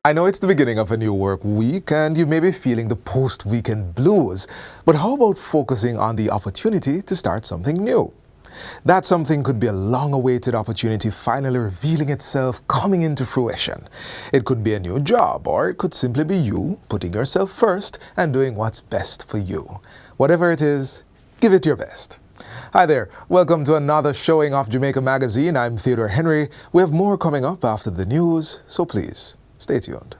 I know it's the beginning of a new work week and you may be feeling the post-weekend blues, but how about focusing on the opportunity to start something new? That something could be a long-awaited opportunity finally revealing itself, coming into fruition. It could be a new job, or it could simply be you putting yourself first and doing what's best for you. Whatever it is, give it your best. Hi there, welcome to another showing of Jamaica Magazine. I'm Theodore Henry. We have more coming up after the news, so please, stay tuned.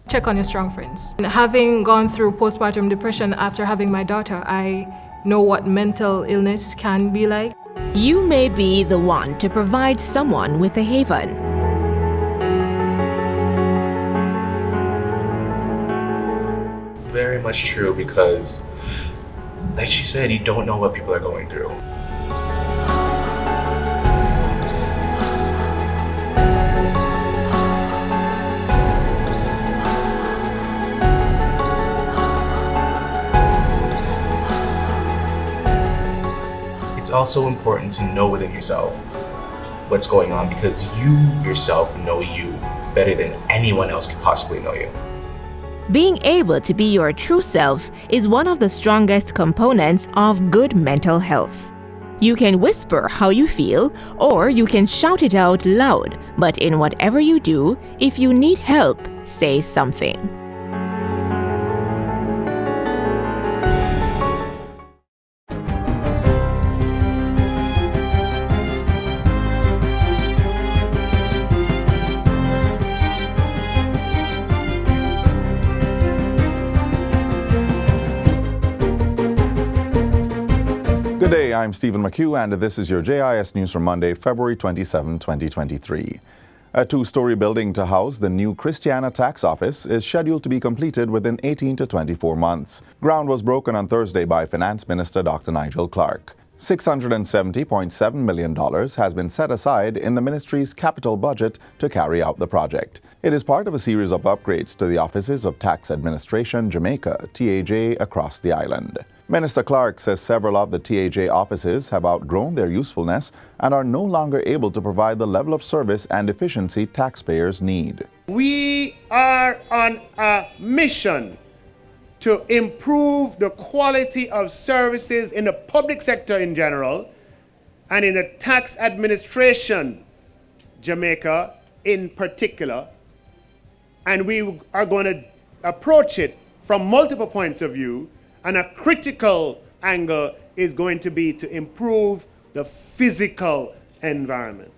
Check on your strong friends. Having gone through postpartum depression after having my daughter, I know what mental illness can be like. You may be the one to provide someone with a haven. Very much true, because like she said, you don't know what people are going through. It's also important to know within yourself what's going on, because you yourself know you better than anyone else could possibly know you. Being able to be your true self is one of the strongest components of good mental health. You can whisper how you feel, or you can shout it out loud, but in whatever you do, if you need help, say something. Good day, I'm Stephen McHugh, and this is your JIS News for Monday, February 27, 2023. A two-story building to house the new Christiana Tax Office is scheduled to be completed within 18 to 24 months. Ground was broken on Thursday by Finance Minister Dr. Nigel Clark. $670.7 million has been set aside in the ministry's capital budget to carry out the project. It is part of a series of upgrades to the offices of Tax Administration Jamaica, TAJ, across the island. Minister Clark says several of the TAJ offices have outgrown their usefulness and are no longer able to provide the level of service and efficiency taxpayers need. We are on a mission to improve the quality of services in the public sector in general and in the tax administration Jamaica in particular. And we are going to approach it from multiple points of view, and a critical angle is going to be to improve the physical environment.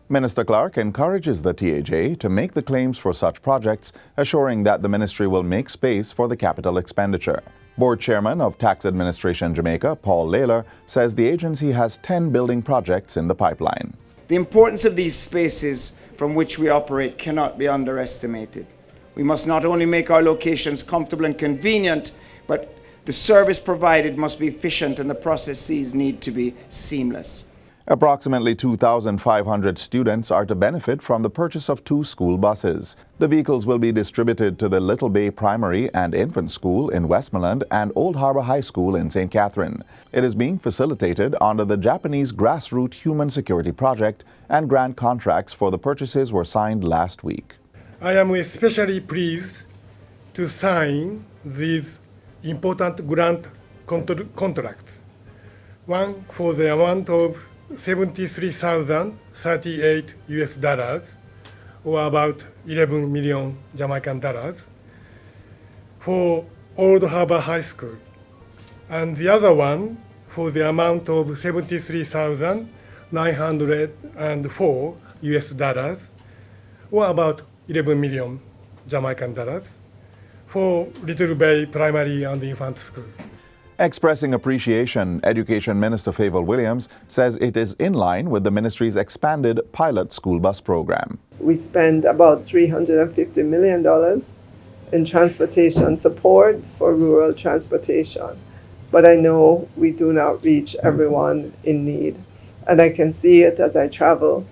Minister Clark encourages the TAJ to make the claims for such projects, assuring that the ministry will make space for the capital expenditure. Board Chairman of Tax Administration Jamaica, Paul Layler, says the agency has 10 building projects in the pipeline. The importance of these spaces from which we operate cannot be underestimated. We must not only make our locations comfortable and convenient, but the service provided must be efficient and the processes need to be seamless. Approximately 2,500 students are to benefit from the purchase of 2 school buses. The vehicles will be distributed to the Little Bay Primary and Infant School in Westmoreland and Old Harbor High School in St. Catherine. It is being facilitated under the Japanese Grassroots Human Security Project, and grant contracts for the purchases were signed last week. I am especially pleased to sign these important grant contracts. One for the amount of $73,038 or about 11 million Jamaican dollars for Old Harbor High School, and the other one for the amount of $73,904 or about 11 million Jamaican dollars for Little Bay Primary and Infant School. Expressing appreciation, Education Minister Favour Williams says it is in line with the ministry's expanded pilot school bus program. We spend about $350 million in transportation support for rural transportation, but I know we do not reach everyone in need. And I can see it as I travel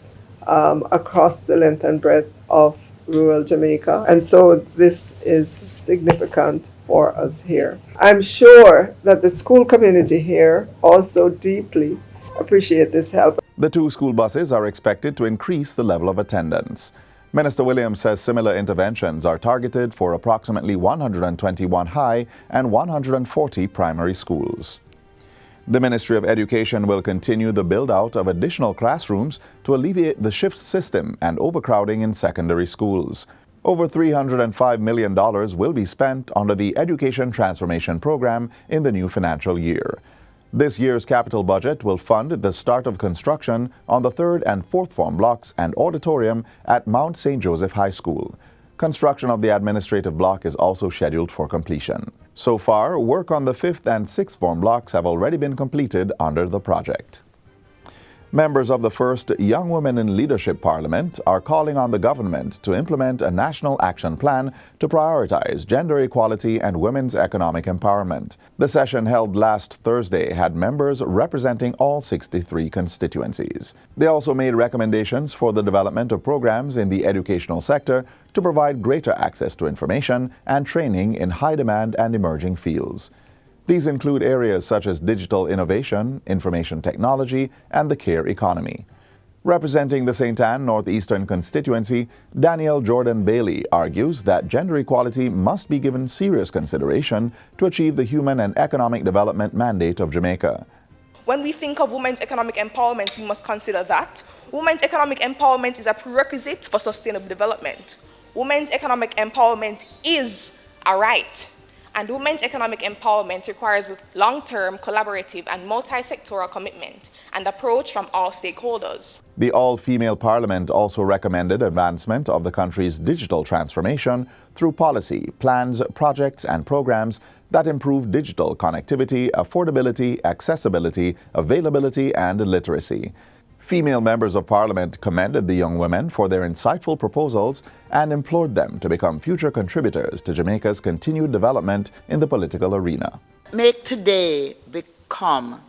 across the length and breadth of rural Jamaica. And so this is significant for us here. I'm sure that the school community here also deeply appreciate this help. The 2 school buses are expected to increase the level of attendance. Minister Williams says similar interventions are targeted for approximately 121 high and 140 primary schools. The Ministry of Education will continue the build-out of additional classrooms to alleviate the shift system and overcrowding in secondary schools. Over $305 million will be spent under the Education Transformation Program in the new financial year. This year's capital budget will fund the start of construction on the 3rd and 4th form blocks and auditorium at Mount St. Joseph High School. Construction of the administrative block is also scheduled for completion. So far, work on the 5th and 6th form blocks have already been completed under the project. Members of the first Young Women in Leadership Parliament are calling on the government to implement a national action plan to prioritize gender equality and women's economic empowerment. The session held last Thursday had members representing all 63 constituencies. They also made recommendations for the development of programs in the educational sector to provide greater access to information and training in high-demand and emerging fields. These include areas such as digital innovation, information technology, and the care economy. Representing the St. Anne Northeastern constituency, Danielle Jordan Bailey argues that gender equality must be given serious consideration to achieve the human and economic development mandate of Jamaica. When we think of women's economic empowerment, we must consider that women's economic empowerment is a prerequisite for sustainable development. Women's economic empowerment is a right. And women's economic empowerment requires long-term, collaborative, and multi-sectoral commitment and approach from all stakeholders. The all-female parliament also recommended advancement of the country's digital transformation through policy, plans, projects, and programs that improve digital connectivity, affordability, accessibility, availability, and literacy. Female members of parliament commended the young women for their insightful proposals and implored them to become future contributors to Jamaica's continued development in the political arena. Make today become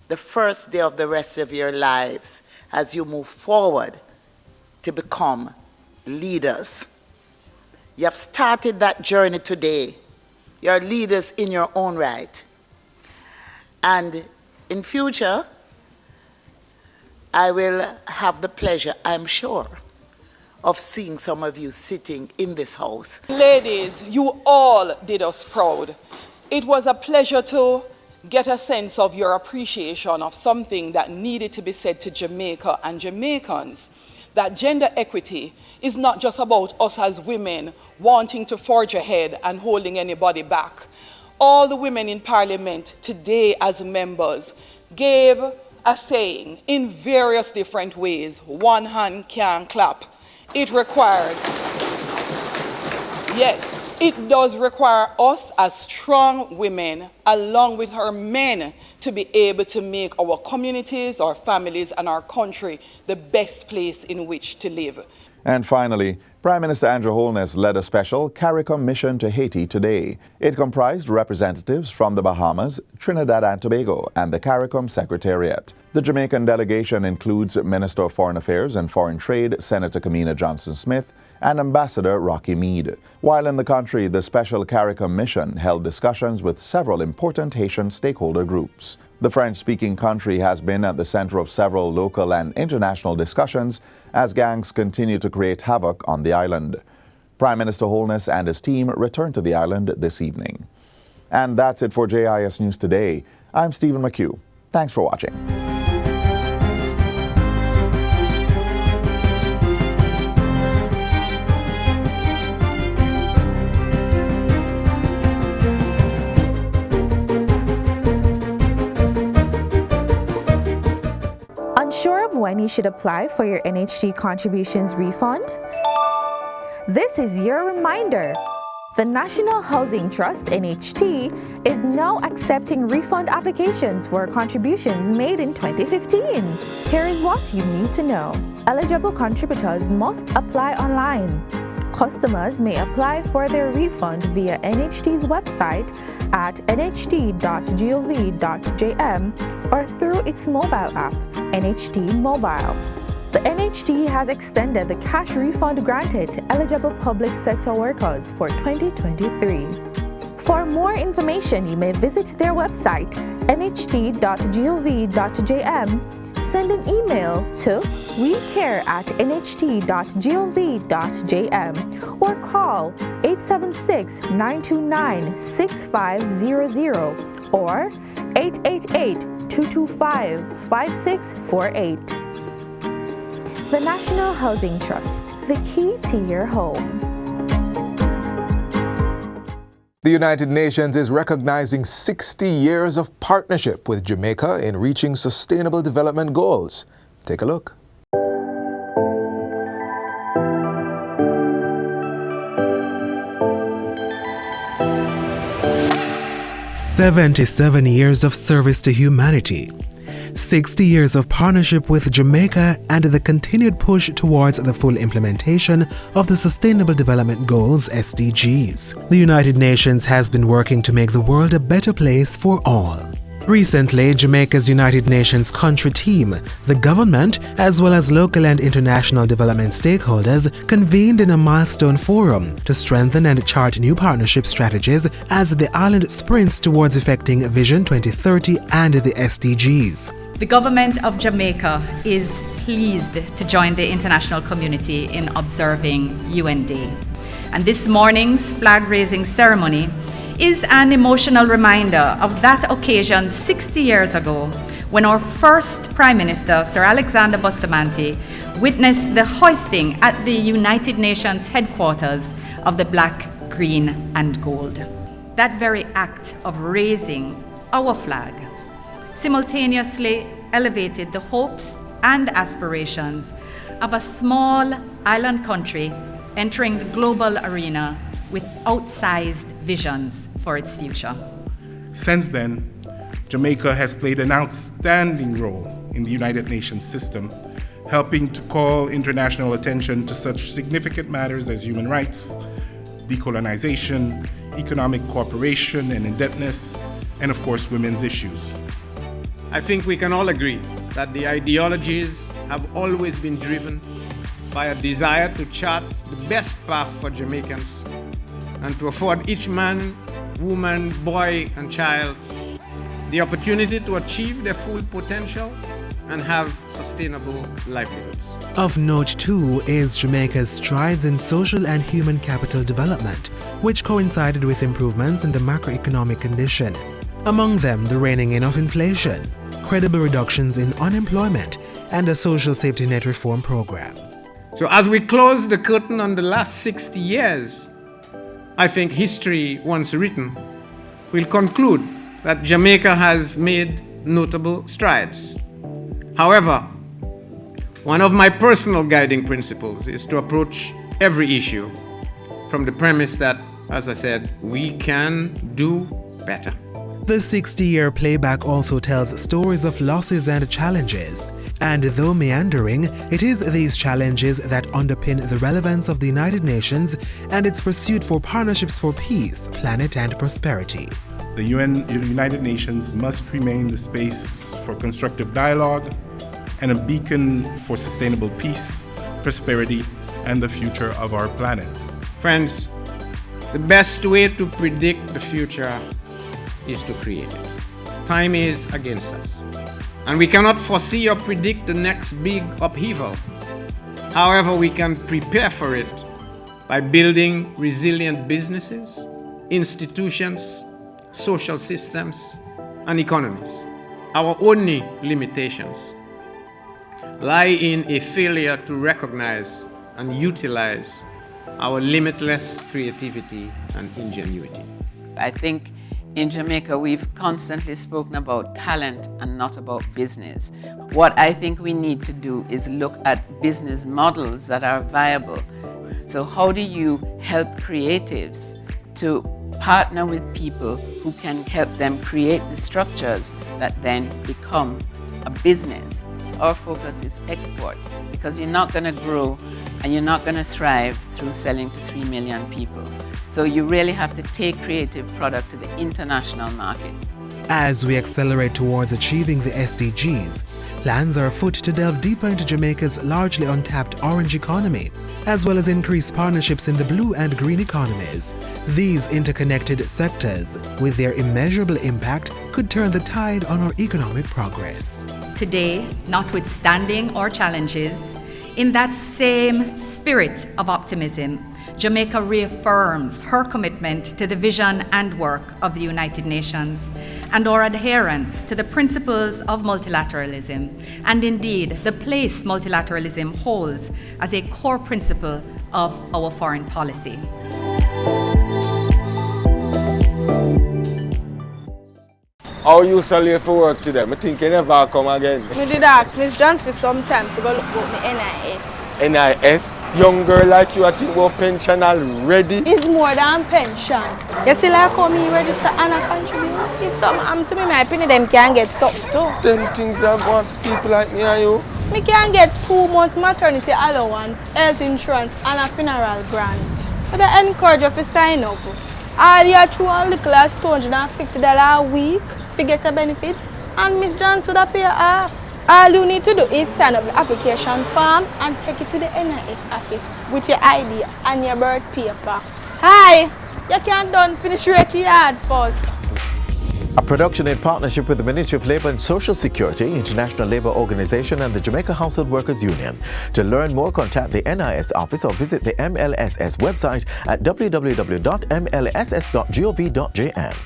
the first day of the rest of your lives as you move forward to become leaders. You have started that journey today. You're leaders in your own right. And in future, I will have the pleasure, I'm sure, of seeing some of you sitting in this house. Ladies, you all did us proud. It was a pleasure to get a sense of your appreciation of something that needed to be said to Jamaica and Jamaicans, that gender equity is not just about us as women wanting to forge ahead and holding anybody back. All the women in Parliament today as members gave a saying in various different ways. One hand can't clap. It requires, yes, it does require us as strong women, along with our men, to be able to make our communities, our families, and our country the best place in which to live. And finally, Prime Minister Andrew Holness led a special CARICOM mission to Haiti today. It comprised representatives from the Bahamas, Trinidad and Tobago, and the CARICOM Secretariat. The Jamaican delegation includes Minister of Foreign Affairs and Foreign Trade, Senator Kamina Johnson-Smith, and Ambassador Rocky Meade. While in the country, the special CARICOM mission held discussions with several important Haitian stakeholder groups. The French-speaking country has been at the center of several local and international discussions as gangs continue to create havoc on the island. Prime Minister Holness and his team returned to the island this evening. And that's it for JIS News Today. I'm Stephen McHugh. Thanks for watching. Unsure of when you should apply for your NHT contributions refund? This is your reminder. The National Housing Trust, NHT, is now accepting refund applications for contributions made in 2015. Here is what you need to know. Eligible contributors must apply online. Customers may apply for their refund via NHT's website at nht.gov.jm or through its mobile app, NHT Mobile. The NHT has extended the cash refund granted to eligible public sector workers for 2023. For more information, you may visit their website, nht.gov.jm, send an email to wecare@nht.gov.jm or call 876-929-6500 or 888-225-5648. The National Housing Trust, the key to your home. The United Nations is recognizing 60 years of partnership with Jamaica in reaching sustainable development goals. Take a look. "77 years of service to humanity, 60 years of partnership with Jamaica, and the continued push towards the full implementation of the Sustainable Development Goals (SDGs). The United Nations has been working to make the world a better place for all. Recently, Jamaica's United Nations country team, the government, as well as local and international development stakeholders convened in a milestone forum to strengthen and chart new partnership strategies as the island sprints towards effecting Vision 2030 and the SDGs. The government of Jamaica is pleased to join the international community in observing UN Day. And this morning's flag-raising ceremony is an emotional reminder of that occasion 60 years ago when our first Prime Minister, Sir Alexander Bustamante, witnessed the hoisting at the United Nations headquarters of the black, green, and gold. That very act of raising our flag simultaneously elevated the hopes and aspirations of a small island country entering the global arena with outsized visions for its future. Since then, Jamaica has played an outstanding role in the United Nations system, helping to call international attention to such significant matters as human rights, decolonization, economic cooperation and indebtedness, and of course, women's issues. I think we can all agree that the ideologies have always been driven by a desire to chart the best path for Jamaicans and to afford each man, woman, boy, and child the opportunity to achieve their full potential and have sustainable livelihoods. Of note, too, is Jamaica's strides in social and human capital development, which coincided with improvements in the macroeconomic condition. Among them, the reining in of inflation, credible reductions in unemployment, and a social safety net reform program. So as we close the curtain on the last 60 years, I think history, once written, will conclude that Jamaica has made notable strides. However, one of my personal guiding principles is to approach every issue from the premise that, as I said, we can do better. The 60-year playback also tells stories of losses and challenges. And though meandering, it is these challenges that underpin the relevance of the United Nations and its pursuit for partnerships for peace, planet, and prosperity. The United Nations must remain the space for constructive dialogue and a beacon for sustainable peace, prosperity, and the future of our planet. Friends, the best way to predict the future is to create it. Time is against us, and we cannot foresee or predict the next big upheaval. However, we can prepare for it by building resilient businesses, institutions, social systems, and economies. Our only limitations lie in a failure to recognize and utilize our limitless creativity and ingenuity. I think in Jamaica, we've constantly spoken about talent and not about business. What I think we need to do is look at business models that are viable. So how do you help creatives to partner with people who can help them create the structures that then become a business? Our focus is export, because you're not going to grow and you're not going to thrive through selling to 3 million people. So you really have to take creative product to the international market. As we accelerate towards achieving the SDGs, plans are afoot to delve deeper into Jamaica's largely untapped orange economy, as well as increase partnerships in the blue and green economies. These interconnected sectors, with their immeasurable impact, could turn the tide on our economic progress. Today, notwithstanding our challenges, in that same spirit of optimism, Jamaica reaffirms her commitment to the vision and work of the United Nations and our adherence to the principles of multilateralism and indeed the place multilateralism holds as a core principle of our foreign policy. How you sell for work today? I think you never come again. I did ask Miss John for some time to go look about my NIS. NIS? Young girl like you, I think about pension already. It's more than pension. You see like how me register and I contribute? If some happen to me, my opinion, them can get something too. Them things that want people like me and you. Me can get 2 months maternity allowance, health insurance and a funeral grant. But I encourage you to sign up. All you through a little as $250 a week to get a benefit, and Miss John should pay half. All you need to do is sign up the application form and take it to the NIS office with your ID and your birth paper. Hi, you can't done finish your yard first. A production in partnership with the Ministry of Labour and Social Security, International Labour Organization and the Jamaica Household Workers Union. To learn more, contact the NIS office or visit the MLSS website at www.mlss.gov.jm.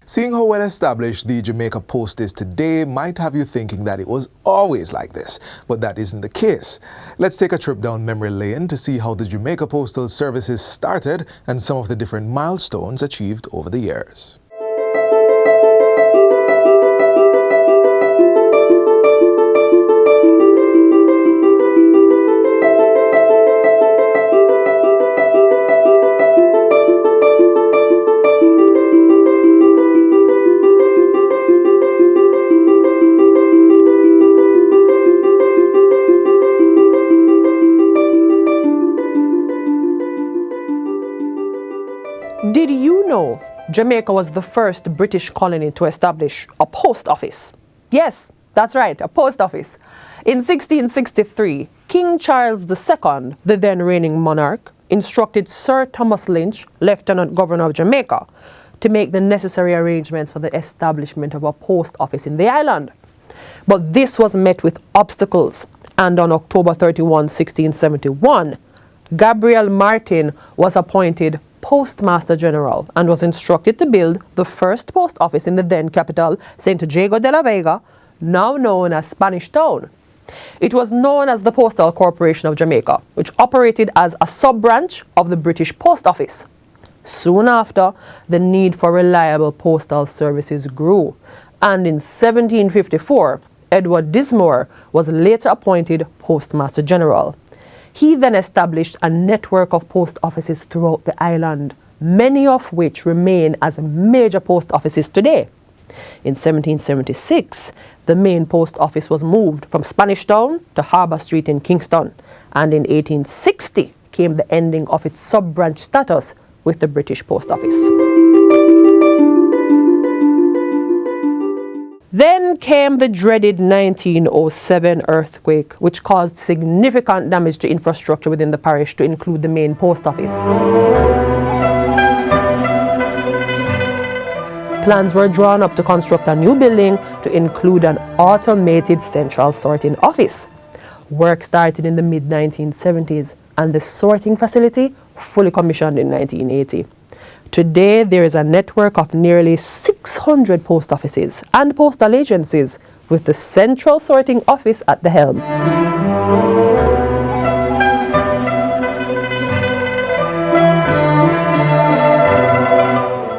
Seeing how well established the Jamaica Post is today might have you thinking that it was always like this, but that isn't the case. Let's take a trip down memory lane to see how the Jamaica Postal Services started and some of the different milestones achieved over the years. Did you know Jamaica was the first British colony to establish a post office? Yes, that's right, a post office. In 1663, King Charles II, the then reigning monarch, instructed Sir Thomas Lynch, Lieutenant Governor of Jamaica, to make the necessary arrangements for the establishment of a post office in the island. But this was met with obstacles, and on October 31, 1671, Gabriel Martin was appointed Postmaster General and was instructed to build the first post office in the then capital, St. Diego de la Vega, now known as Spanish Town. It was known as the Postal Corporation of Jamaica, which operated as a sub-branch of the British Post Office. Soon after, the need for reliable postal services grew, and in 1754, Edward Dismore was later appointed Postmaster General. He then established a network of post offices throughout the island, many of which remain as major post offices today. In 1776, the main post office was moved from Spanish Town to Harbour Street in Kingston, and in 1860 came the ending of its sub-branch status with the British Post Office. Then came the dreaded 1907 earthquake, which caused significant damage to infrastructure within the parish, to include the main post office. Plans were drawn up to construct a new building to include an automated central sorting office. Work started in the mid-1970s, and the sorting facility fully commissioned in 1980. Today, there is a network of nearly 600 post offices and postal agencies, with the central sorting office at the helm.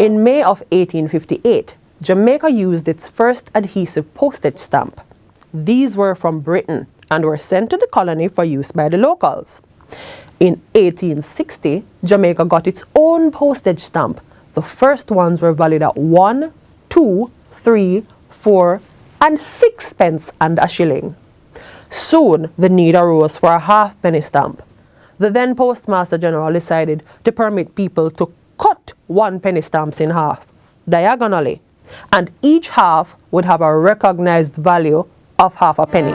In May of 1858, Jamaica used its first adhesive postage stamp. These were from Britain and were sent to the colony for use by the locals. In 1860, Jamaica got its own postage stamp. The first ones were valued at 1, 2, 3, 4, and 6 pence and a shilling. Soon, the need arose for a halfpenny stamp. The then Postmaster General decided to permit people to cut 1 penny stamps in half, diagonally. and each half would have a recognized value of half a penny.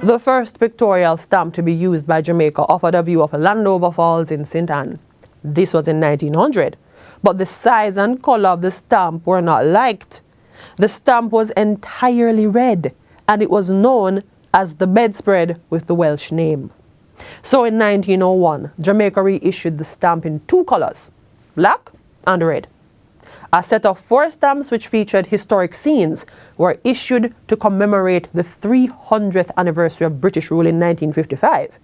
The first pictorial stamp to be used by Jamaica offered a view of Landover Falls in St. Anne. This was in 1900, but the size and color of the stamp were not liked. The stamp was entirely red, and it was known as the bedspread with the Welsh name. So in 1901, Jamaica reissued the stamp in two colors, black and red. A set of 4 stamps which featured historic scenes were issued to commemorate the 300th anniversary of British rule in 1955.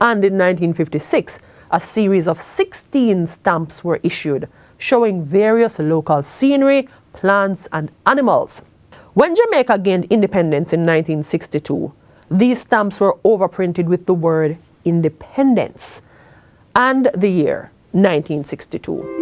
And in 1956, a series of 16 stamps were issued, showing various local scenery, plants, and animals. When Jamaica gained independence in 1962, these stamps were overprinted with the word independence and the year 1962.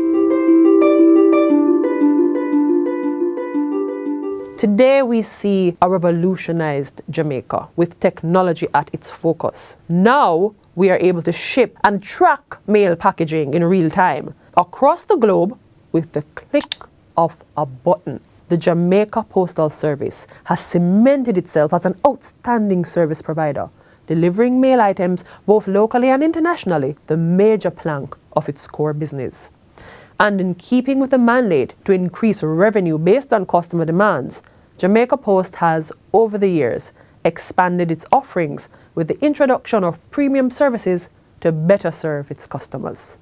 Today we see a revolutionized Jamaica with technology at its focus. Now we are able to ship and track mail packaging in real time across the globe with the click of a button. The Jamaica Postal Service has cemented itself as an outstanding service provider, delivering mail items both locally and internationally, the major plank of its core business. And in keeping with the mandate to increase revenue based on customer demands, Jamaica Post has, over the years, expanded its offerings with the introduction of premium services to better serve its customers.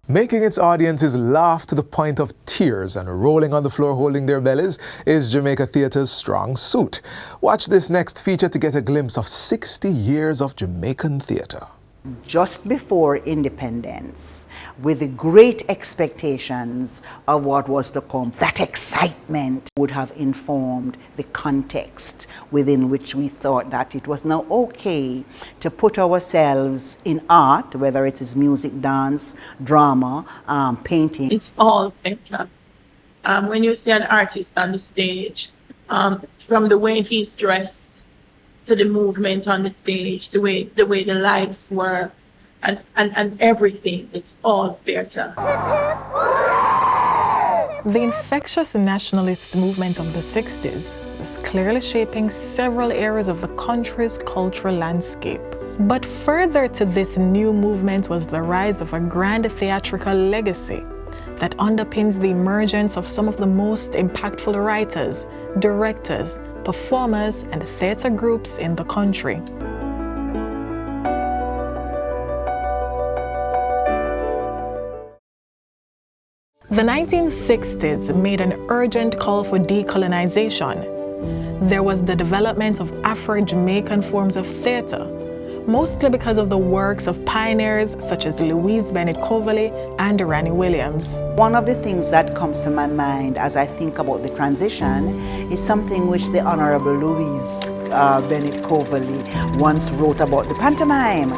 Making its audiences laugh to the point of tears and rolling on the floor holding their bellies is Jamaica Theatre's strong suit. Watch this next feature to get a glimpse of 60 years of Jamaican theatre. Just before independence, with the great expectations of what was to come, that excitement would have informed the context within which we thought that it was now okay to put ourselves in art, whether it is music, dance, drama, painting. It's all theatre. When you see an artist on the stage, from the way he's dressed, to the movement on the stage, the way the lights were, and everything. It's all theatre. The infectious nationalist movement of the 60s was clearly shaping several areas of the country's cultural landscape. But further to this new movement was the rise of a grand theatrical legacy that underpins the emergence of some of the most impactful writers, directors, performers, and theatre groups in the country. The 1960s made an urgent call for decolonization. There was the development of Afro-Jamaican forms of theatre, mostly because of the works of pioneers such as Louise Bennett Coverley and Rani Williams. One of the things that comes to my mind as I think about the transition is something which the Honorable Louise Bennett Coverley once wrote about the pantomime.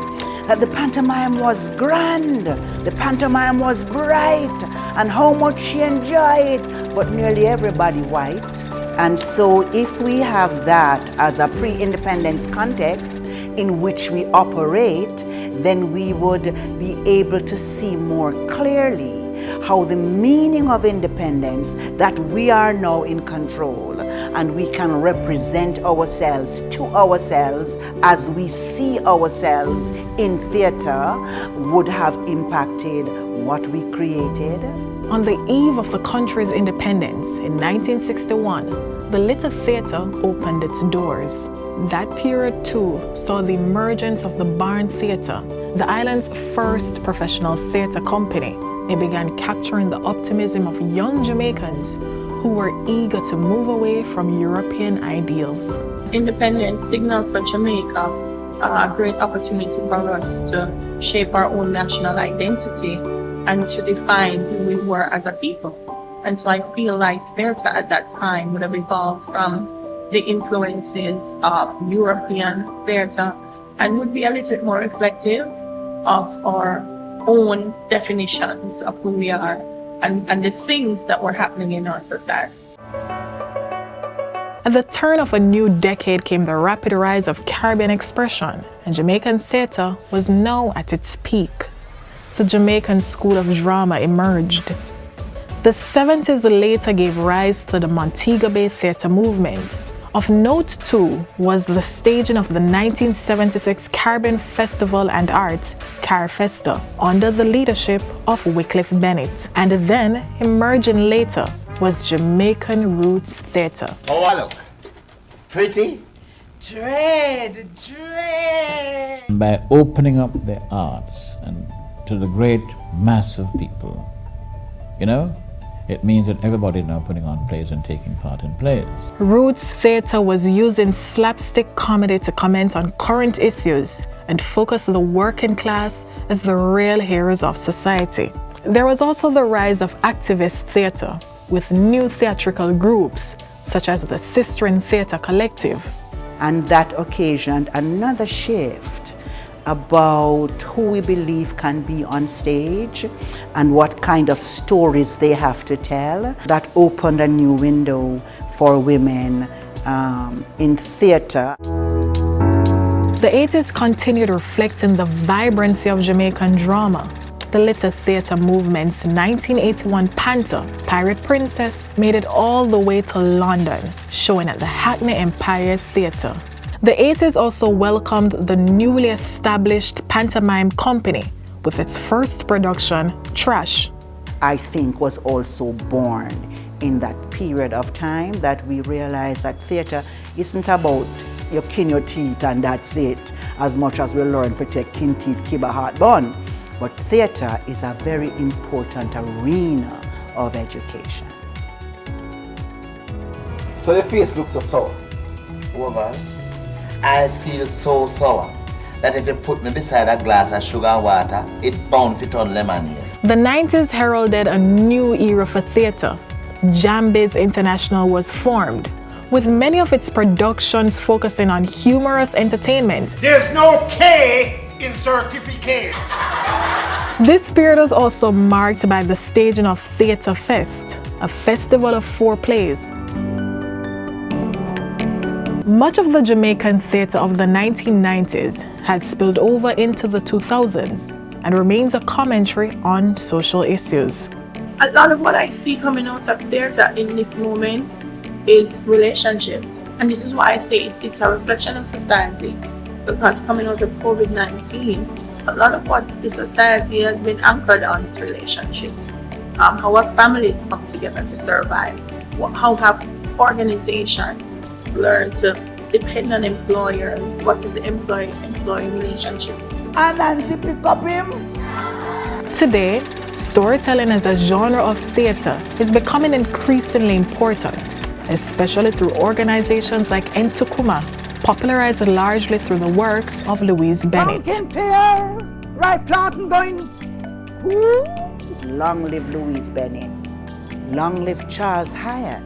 That the pantomime was grand, the pantomime was bright, and how much she enjoyed it, but nearly everybody white. And so if we have that as a pre-independence context in which we operate, then we would be able to see more clearly how the meaning of independence, that we are now in control and we can represent ourselves to ourselves as we see ourselves in theatre, would have impacted what we created. On the eve of the country's independence in 1961, the Little Theatre opened its doors. That period too saw the emergence of the Barn Theatre, the island's first professional theatre company. It began capturing the optimism of young Jamaicans who were eager to move away from European ideals. Independence signaled for Jamaica a great opportunity for us to shape our own national identity and to define who we were as a people. And so I feel like theatre at that time would have evolved from the influences of European theatre and would be a little bit more reflective of our own definitions of who we are and the things that were happening in our society. At the turn of a new decade came the rapid rise of Caribbean expression, and Jamaican theatre was now at its peak. The Jamaican School of Drama emerged. The 70s later gave rise to the Montego Bay theatre movement. Of note too was the staging of the 1976 Caribbean Festival and Arts, CARIFESTA, under the leadership of Wycliffe Bennett. And then, emerging later, was Jamaican Roots Theatre. Oh, hello. Pretty? Dread. By opening up the arts and to the great mass of people, it means that everybody is now putting on plays and taking part in plays. Roots Theatre was using slapstick comedy to comment on current issues and focus the working class as the real heroes of society. There was also the rise of activist theatre, with new theatrical groups, such as the Sistren Theatre Collective. And that occasioned another shift about who we believe can be on stage and what kind of stories they have to tell. That opened a new window for women in theatre. The 80s continued reflecting the vibrancy of Jamaican drama. The Little Theatre Movement's 1981 Panther, Pirate Princess, made it all the way to London, showing at the Hackney Empire Theatre. The 80s also welcomed the newly established pantomime company with its first production, Trash. I think was also born in that period of time that we realized that theatre isn't about you kin your teeth and that's it, as much as we learn for take kin teeth, keep a heart bun. But theatre is a very important arena of education. So your face looks so sour. Woman, I feel so sour that if you put me beside a glass of sugar and water, it bound to turn lemonade. The 90s heralded a new era for theatre. Jambiz International was formed, with many of its productions focusing on humorous entertainment. There's no K in certificate. This period was also marked by the staging of Theatre Fest, a festival of 4 plays. Much of the Jamaican theatre of the 1990s has spilled over into the 2000s and remains a commentary on social issues. A lot of what I see coming out of theatre in this moment is relationships. And this is why I say it's a reflection of society, because coming out of COVID-19, a lot of what the society has been anchored on is relationships. How have families come together to survive? How have organizations learned to depend on employers? What is the employee-employee relationship? And Nancy pick up him. Today, storytelling as a genre of theatre is becoming increasingly important, especially through organizations like Ntukuma, popularized largely through the works of Louise Bennett. Right planting going. Long live Louise Bennett. Long live Charles Hyatt.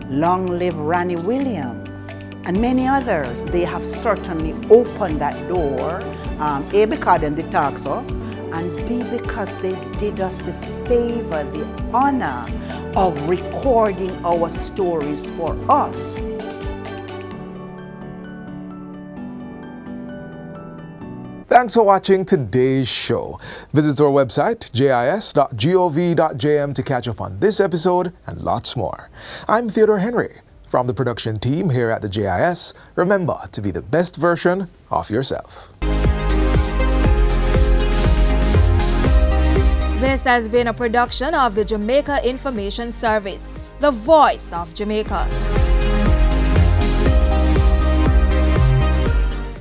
Long live Ranny Williams. And many others. They have certainly opened that door. A, because they talk so, and B, because they did us the favor, the honor of recording our stories for us. Thanks for watching today's show. Visit our website, jis.gov.jm, to catch up on this episode and lots more. I'm Theodore Henry. From the production team here at the JIS, remember to be the best version of yourself. This has been a production of the Jamaica Information Service, the voice of Jamaica.